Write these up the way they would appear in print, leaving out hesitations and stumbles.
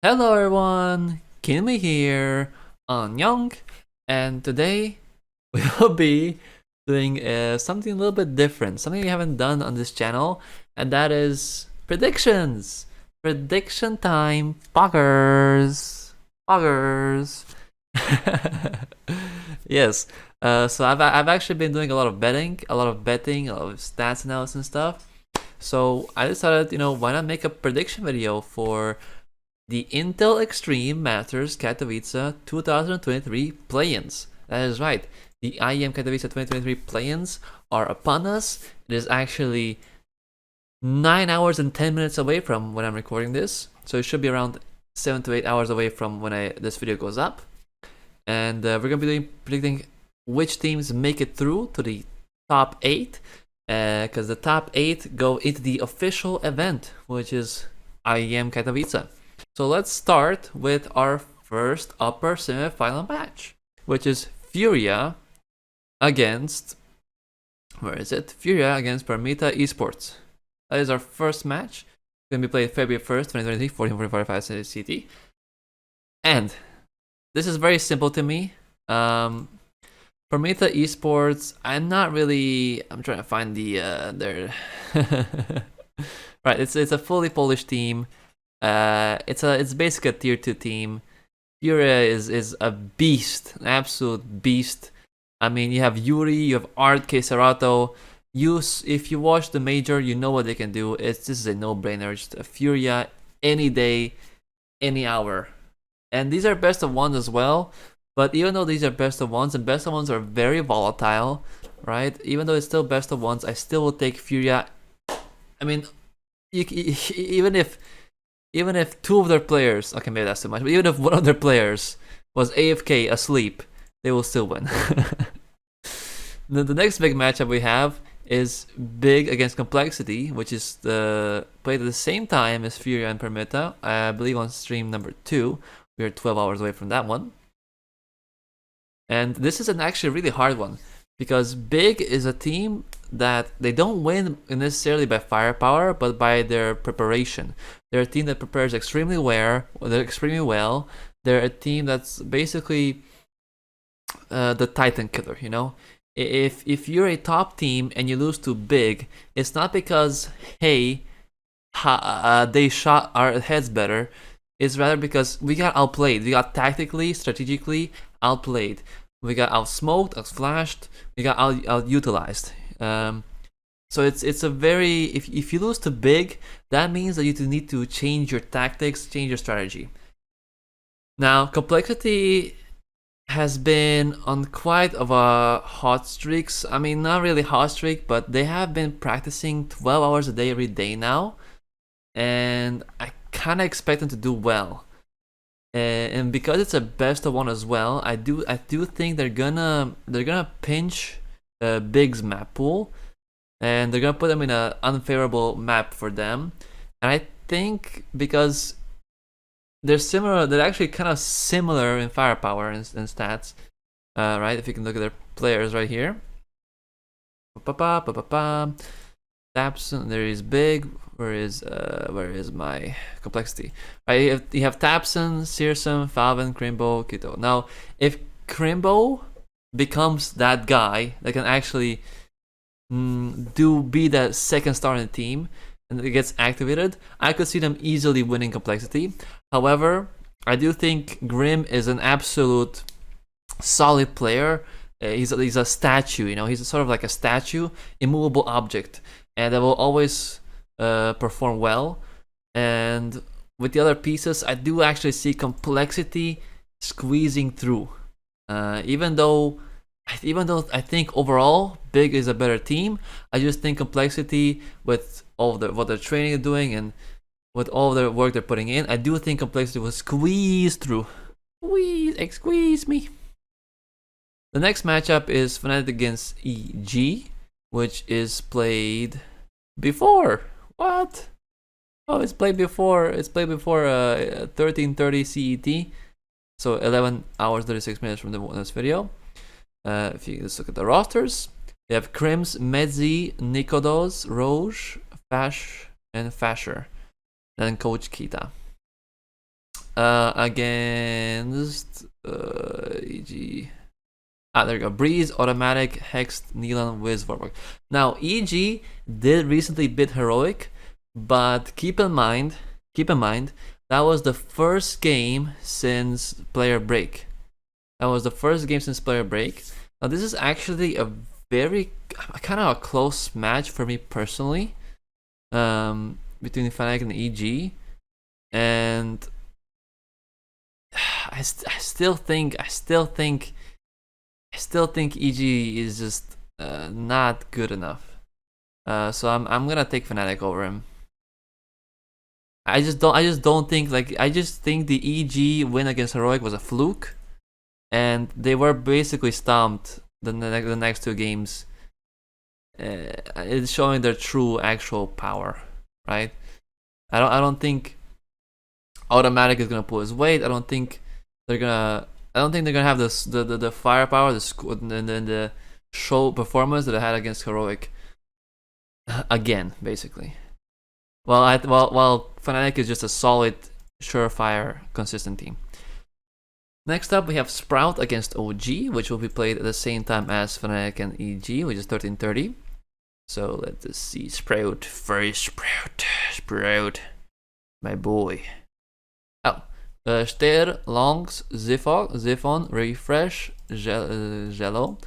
Hello everyone, Kinwi here, Young, and today we will be doing something a little bit different, something we haven't done on this channel, and that is predictions. Prediction time, poggers, poggers. Yes. So I've actually been doing a lot of betting, a lot of stats analysis and stuff. So I decided, why not make a prediction video for the Intel Extreme Masters Katowice 2023 play-ins. That is right. The IEM Katowice 2023 play-ins are upon us. It is actually 9 hours and 10 minutes away from when I'm recording this. So it should be around 7 to 8 hours away from when this video goes up. And we're going to be predicting which teams make it through to the top 8. Because the top 8 go into the official event, which is IEM Katowice. So let's start with our first upper semi-final match, which is Furia against, Furia against Permita Esports. That is our first match. It's going to be played February 1st, 2023, 14:45 CT. And this is very simple to me. Permita Esports, I'm trying to find their right, it's a fully Polish team. It's basically a tier 2 team. Furia is a beast, an absolute beast. I mean, you have Yuri, you have Art Keserato. If you watch the major, you know what they can do. This is a no-brainer. Just a Furia any day, any hour. And these are best of ones as well. But even though these are best of ones, and best of ones are very volatile, right? Even though it's still best of ones, I still will take Furia. I mean, even if two of their players, okay, maybe that's too much, but even if one of their players was AFK asleep, they will still win. The next big matchup we have is Big against Complexity, which is played at the same time as Furia and Permita, I believe on stream number 2. We are 12 hours away from that one. And this is an actually really hard one, because Big is a team that they don't win necessarily by firepower, but by their preparation. They're a team that prepares extremely well. They're a team that's basically the Titan killer, you know? If you're a top team and you lose to Big, it's not because, hey, they shot our heads better. It's rather because we got outplayed. We got tactically, strategically outplayed. We got outsmoked, outflashed. We got oututilized. So it's a very, if you lose to Big, that means that you need to change your tactics, change your strategy. Now, Complexity has been on quite of a hot streaks. I mean, not really hot streak, but they have been practicing 12 hours a day every day now, and I kind of expect them to do well. And because it's a best of one as well, I do think they're gonna pinch Big's map pool, and they're gonna put them in an unfavorable map for them. And I think because they're actually kind of similar in firepower and stats, right? If you can look at their players right here. Tapson, there is Big. Where is my Complexity? Right, you have Tapson, Searsome, Falvin, Crimbo, Kito. Now, if Crimbo becomes that guy that can actually be that second star in the team, and it gets activated, I could see them easily winning Complexity. However, I do think Grim is an absolute solid player. He's a statue, you know. He's sort of like a statue, immovable object, and that will always perform well. And with the other pieces, I do actually see Complexity squeezing through. Even though I think overall Big is a better team, I just think Complexity, with all what their training is doing and with all their work they're putting in, I do think Complexity will squeeze through. Squeeze me. The next matchup is Fnatic against EG, which is played before. What? Oh, it's played before. It's played before 13:30 CET, so 11 hours 36 minutes from this video. If you just look at the rosters, we have Crims, Medzi, Nikodos, Rouge, Fash, and Fasher, and Coach Kita. against EG. There you go. Breeze, Automatic, Hex, Neon, Wiz, Warburg. Now, EG did recently beat Heroic, but keep in mind, that was the first game since player break. Now, this is actually a very kind of a close match for me personally, between Fnatic and EG, and I still think EG is just not good enough. So I'm gonna take Fnatic over him. I just think the EG win against Heroic was a fluke, and they were basically stomped the next two games. It's showing their true actual power, right? I don't think Automatic is gonna pull his weight. I don't think they're gonna have the firepower, the show performance that I had against Heroic again, basically. While Fnatic is just a solid, surefire, consistent team. Next up, we have Sprout against OG, which will be played at the same time as Fnatic and EG, which is 13:30. So let's see. Sprout, my boy. Oh, Ster, Longs, Ziphon, Refresh, Jello.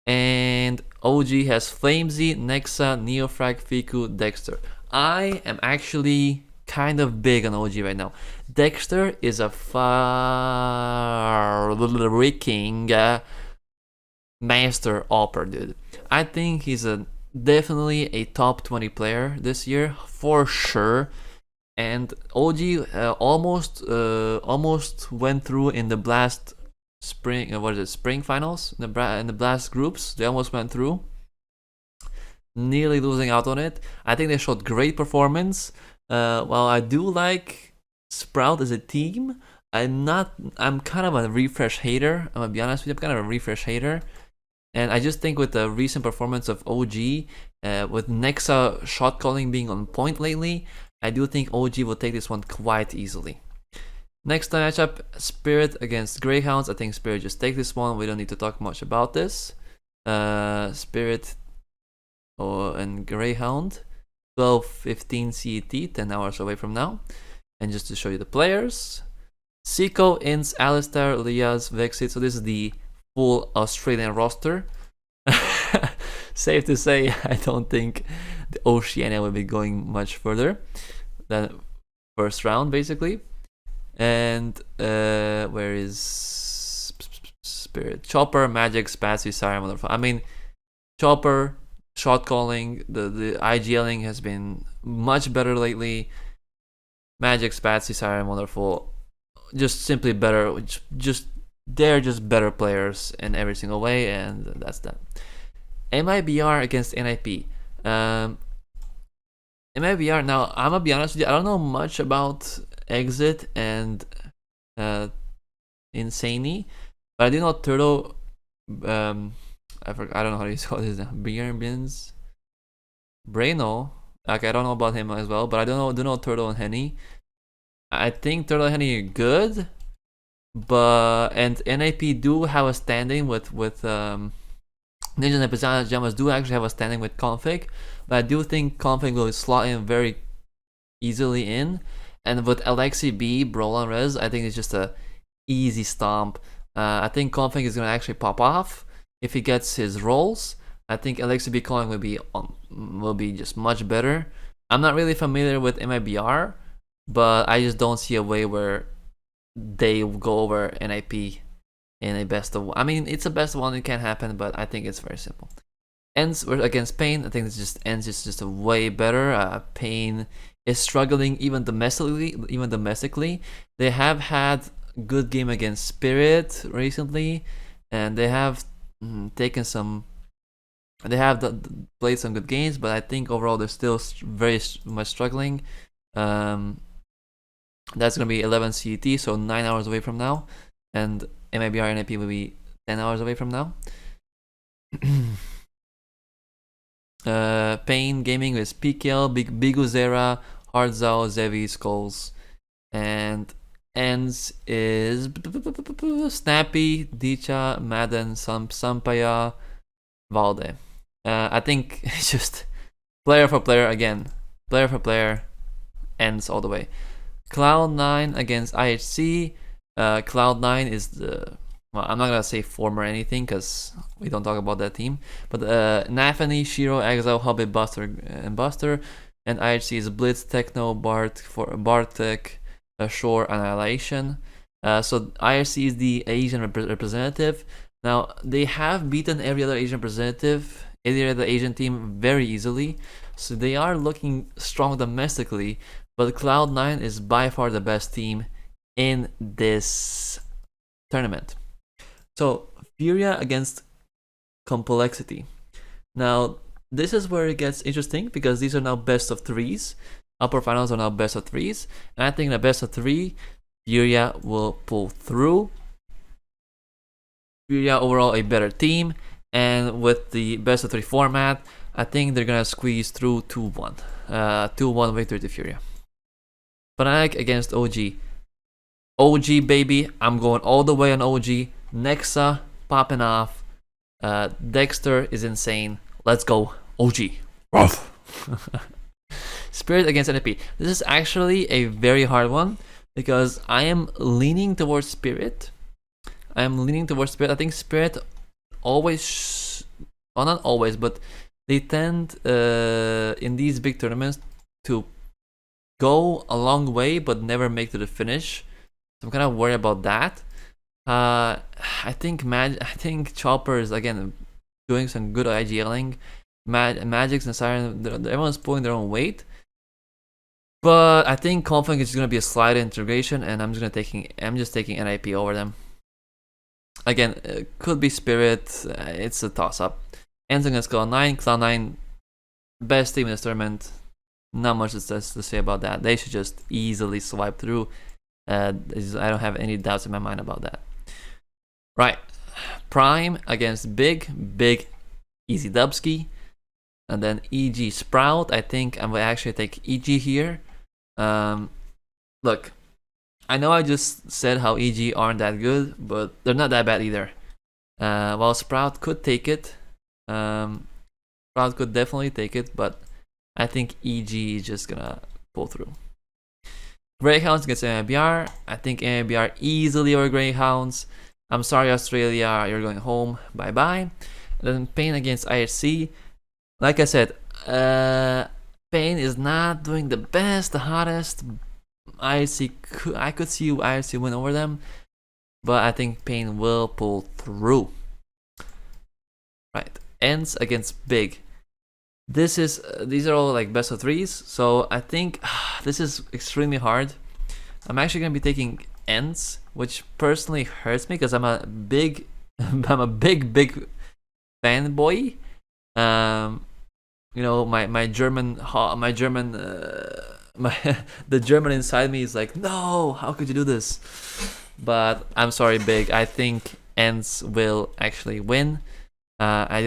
And OG has Flamesy, Nexa, Neofrag, Fiku, Dexter. I am actually kind of big on OG right now. Dexter is a freaking master AWPer, dude. I think he's definitely a top 20 player this year, for sure. And OG almost went through in the Blast spring finals, in the Blast groups. They almost went through, nearly losing out on it. I think they showed great performance. While I do like Sprout as a team, I'm kind of a Refresh hater. I'm gonna be honest with you, I'm kind of a Refresh hater. And I just think with the recent performance of OG, with Nexa shot calling being on point lately, I do think OG will take this one quite easily. Next matchup, Spirit against Greyhounds. I think Spirit just take this one. We don't need to talk much about this. Spirit and Greyhound, 12:15 CET, 10 hours away from now. And just to show you the players, Seiko, Inns, Alistair, Liaz, Vexit. So this is the full Australian roster. Safe to say, I don't think the Oceania will be going much further than first round, basically. And where is Spirit? Chopper, Magic, Spassy, Siren, Wonderful. I mean, Chopper, shot calling, the IGLing has been much better lately. Magic, Spassy, Siren, Wonderful, just simply better. They're just better players in every single way, and that's that. MIBR against NIP. MIBR, now I'm gonna be honest with you, I don't know much about Exit and Insaney, but I do know Turtle. I don't know how to call this. Bins, Braino. Okay, I don't know about him as well, but I do know Turtle and Henny. I think Turtle and Henny are good, and NIP do have a standing with Ninjas and Pajamas do actually have a standing with Config, but I do think Config will slot in very easily in. And with Alexi B, Brawl and Rez, I think it's just a easy stomp. I think Config is gonna actually pop off if he gets his rolls. I think Alexi B calling will be just much better. I'm not really familiar with MIBR, but I just don't see a way where they will go over NIP in a best of one. I mean, it's a best of one, it can happen, but I think it's very simple. Ends against Pain, I think it's just Ends is just a way better. Pain is struggling even domestically. They have had good game against Spirit recently, and they have played some good games, but I think overall they're still very much struggling. That's gonna be 11 CET, so 9 hours away from now, and MIBR and NIP will be 10 hours away from now. Pain Gaming is PKL, Big Uzera, Hardzao, Zevi, Skulls, and ends is Snappy, Dicha, Madden, Sampaya, Valde. I think it's just player for player again. Player for player ends all the way. Cloud9 against IHC. Cloud9 is the, well, I'm not gonna say former anything because we don't talk about that team. But Nafany, Shiro, Exile, Hobbit, Buster, and Buster. And IHC is Blitz, Techno, Bartek, Shore, Annihilation. So IHC is the Asian representative. Now, they have beaten every other Asian representative, every other Asian team very easily. So they are looking strong domestically. But Cloud9 is by far the best team in this tournament. So, Furia against Complexity. Now, this is where it gets interesting because these are now best of threes. Upper finals are now best of threes. And I think the best of three, Furia will pull through. Furia overall a better team. And with the best of three format, I think they're going to squeeze through 2-1. 2-1 victory to Furia. Fnatic against OG. OG, baby. I'm going all the way on OG. Nexa popping off. Dexter is insane. Let's go. OG. Spirit against NFP. This is actually a very hard one because I am leaning towards Spirit. I think Spirit always, well, not always, but they tend in these big tournaments to go a long way but never make to the finish. So I'm kind of worried about that. I think Chopper is again doing some good IGLing. Magix and Siren, everyone's pulling their own weight. But I think Conflict is going to be a slight integration, and I'm just taking NIP over them. Again, it could be Spirit. It's a toss-up. Ends against Cloud9. Cloud9, best team in this tournament. Not much to say about that. They should just easily swipe through. I don't have any doubts in my mind about that. Right. Prime against Big, Easy Dubsky. And then EG Sprout. I think I'm going to actually take EG here. Look, I know I just said how EG aren't that good, but they're not that bad either. While Sprout could take it. Sprout could definitely take it, but I think EG is just going to pull through. Greyhounds against MIBR. I think MIBR easily over Greyhounds. I'm sorry, Australia, you're going home. Bye-bye. And then Pain against IHC. Like I said, Pain is not doing the best, the hottest. IHC, I could see IHC win over them, but I think Pain will pull through. Right, Ends against Big. These are all like best of threes, so I think this is extremely hard. I'm actually gonna be taking Ends, which personally hurts me because I'm a big fanboy. You know, the German inside me is like, no, how could you do this? But I'm sorry, Big. I think Ends will actually win. I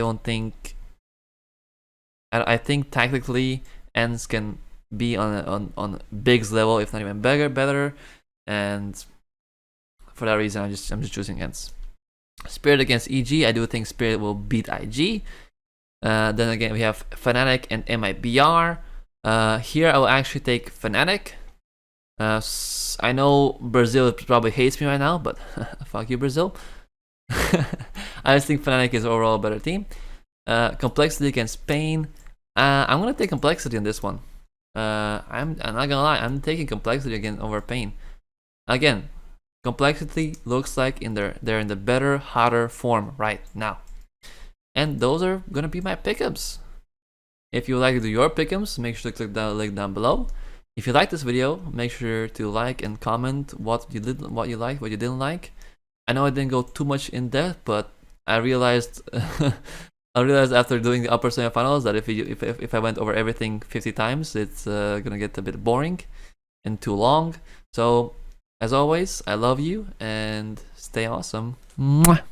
think tactically Ends can be on Big's level, if not even better. And for that reason, I'm just choosing Ends. Spirit against EG. I do think Spirit will beat IG. Then again, we have Fnatic and MIBR. Here I will actually take Fnatic. I know Brazil probably hates me right now, but fuck you, Brazil. I just think Fnatic is overall a better team. Complexity against Pain. I'm gonna take Complexity on this one. I'm not gonna lie, I'm taking Complexity again over Pain. Again, Complexity looks like they're in the better, hotter form right now. And those are gonna be my pickups. If you would like to do your pick'ems, make sure to click that link down below. If you like this video, make sure to like and comment what you liked, what you didn't like. I know I didn't go too much in depth, but I realized after doing the upper semifinals that if I went over everything 50 times, it's gonna get a bit boring and too long. So as always, I love you and stay awesome. Mwah!